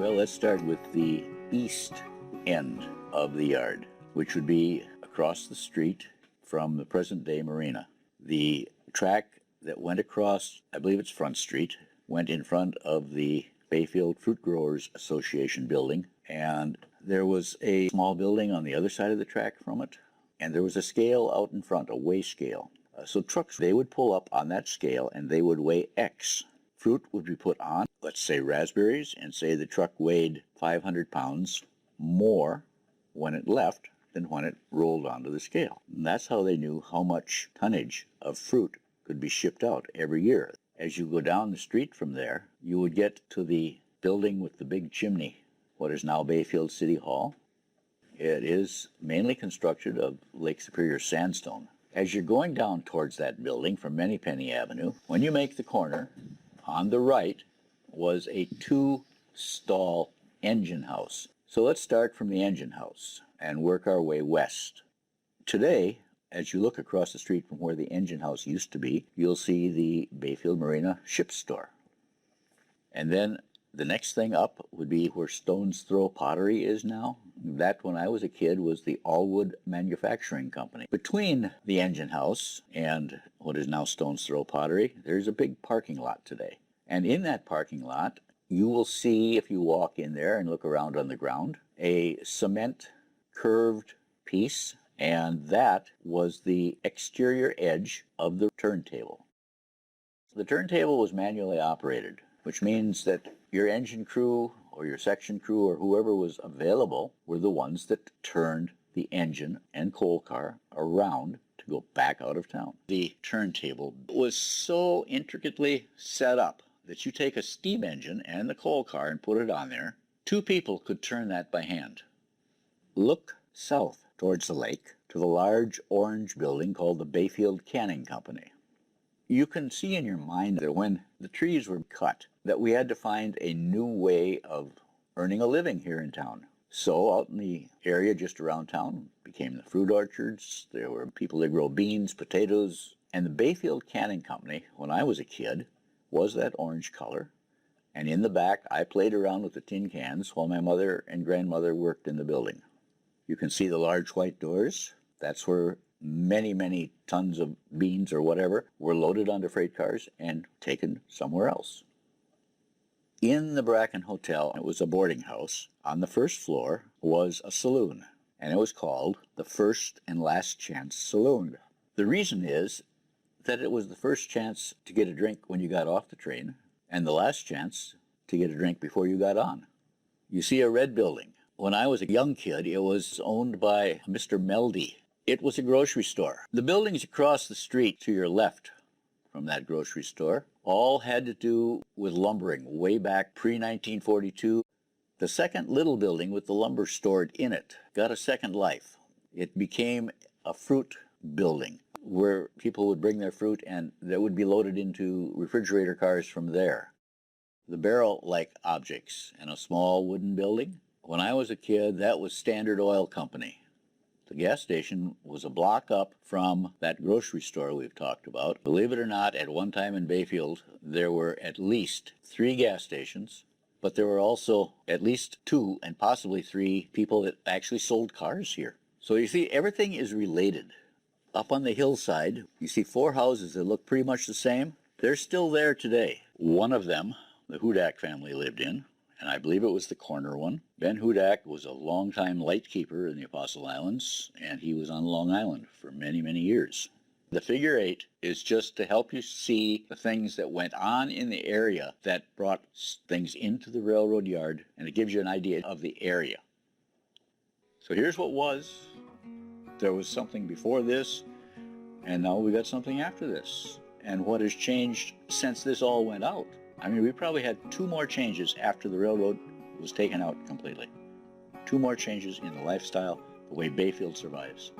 Well, let's start with the east end of the yard, which would be across the street from the present-day marina. The track that went across, I believe it's Front Street, went in front of the Bayfield Fruit Growers Association building, and there was a small building on the other side of the track from it, and there was a scale out in front, a weigh scale. So trucks, they would pull up on that scale and they would weigh X. Fruit would be put on, let's say raspberries, and say the truck weighed 500 pounds more when it left than when it rolled onto the scale. And that's how they knew how much tonnage of fruit could be shipped out every year. As you go down the street from there, you would get to the building with the big chimney, what is now Bayfield City Hall. It is mainly constructed of Lake Superior sandstone. As you're going down towards that building from Penny Avenue, when you make the corner, on the right was a 2-stall engine house. So let's start from the engine house and work our way west. Today, as you look across the street from where the engine house used to be, you'll see the Bayfield Marina Ship Store. And then the next thing up would be where Stone's Throw Pottery is now. That, when I was a kid, was the Allwood Manufacturing Company. Between the engine house and what is now Stone's Throw Pottery, there's a big parking lot today. And in that parking lot, you will see, if you walk in there and look around on the ground, a cement curved piece, and that was the exterior edge of the turntable. The turntable was manually operated, which means that your engine crew or your section crew or whoever was available were the ones that turned the engine and coal car around to go back out of town. The turntable was so intricately set up that you take a steam engine and the coal car and put it on there. 2 people could turn that by hand. Look south towards the lake to the large orange building called the Bayfield Canning Company. You can see in your mind that when the trees were cut, that we had to find a new way of earning a living here in town. So out in the area just around town became the fruit orchards. There were people that grow beans, potatoes, and the Bayfield Canning Company, when I was a kid, was that orange color. And in the back, I played around with the tin cans while my mother and grandmother worked in the building. You can see the large white doors. That's where many tons of beans or whatever were loaded onto freight cars and taken somewhere else. In the Bracken Hotel, it was a boarding house. On the first floor was a saloon, and it was called the First and Last Chance Saloon. The reason is that it was the first chance to get a drink when you got off the train and the last chance to get a drink before you got on. You see a red building. When I was a young kid, it was owned by Mr. Meldy. It was a grocery store. The buildings across the street to your left from that grocery store all had to do with lumbering way back pre-1942. The second little building with the lumber stored in it got a second life. It became a fruit building where people would bring their fruit and that would be loaded into refrigerator cars from there. The barrel-like objects in a small wooden building. When I was a kid, that was Standard Oil Company. The gas station was a block up from that grocery store we've talked about. Believe it or not, at one time in Bayfield, there were at least 3 gas stations, but there were also at least 2 and possibly 3 people that actually sold cars here. So you see, everything is related. Up on the hillside, you see 4 houses that look pretty much the same. They're still there today. One of them, the Hudak family lived in, and I believe it was the corner one. Ben Hudak was a longtime lightkeeper in the Apostle Islands, and he was on Long Island for many years. The figure 8 is just to help you see the things that went on in the area that brought things into the railroad yard, and it gives you an idea of the area. So here's what was. There was something before this, and now we got something after this. And what has changed since this all went out? I mean, we probably had 2 more changes after the railroad was taken out completely. 2 more changes in the lifestyle, the way Bayfield survives.